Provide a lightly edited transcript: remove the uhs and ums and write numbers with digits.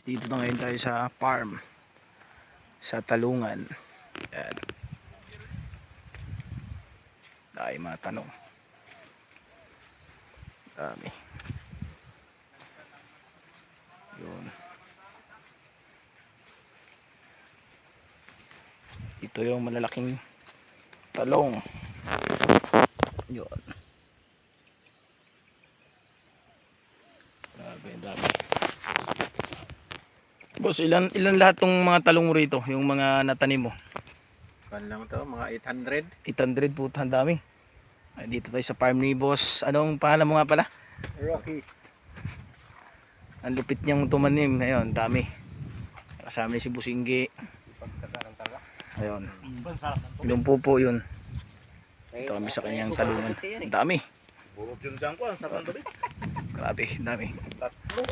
Dito na ngayon tayo sa farm sa Talungan. Yan. Dahil mga tanong. Dami. Yun. Ito yung malalaking talong. Yun. Grabe, dami. Boss, ilan lahat tong mga talong mo rito? Yung mga natanim mo? Pan lang to, mga 800. 800 po, ang dami. Ay, dito tayo sa farm ni Boss. Anong pangalan mo nga pala? Rocky. Ang lupit niyang tumanim. Ayun, dami. Kasama ni si Busingge. Ayun. Yung pupo yun. Ito kami sa kanyang talungan. Ang dami. Burot yun dyan ko, ang sarang doon. Grabe, dami. Tatlo.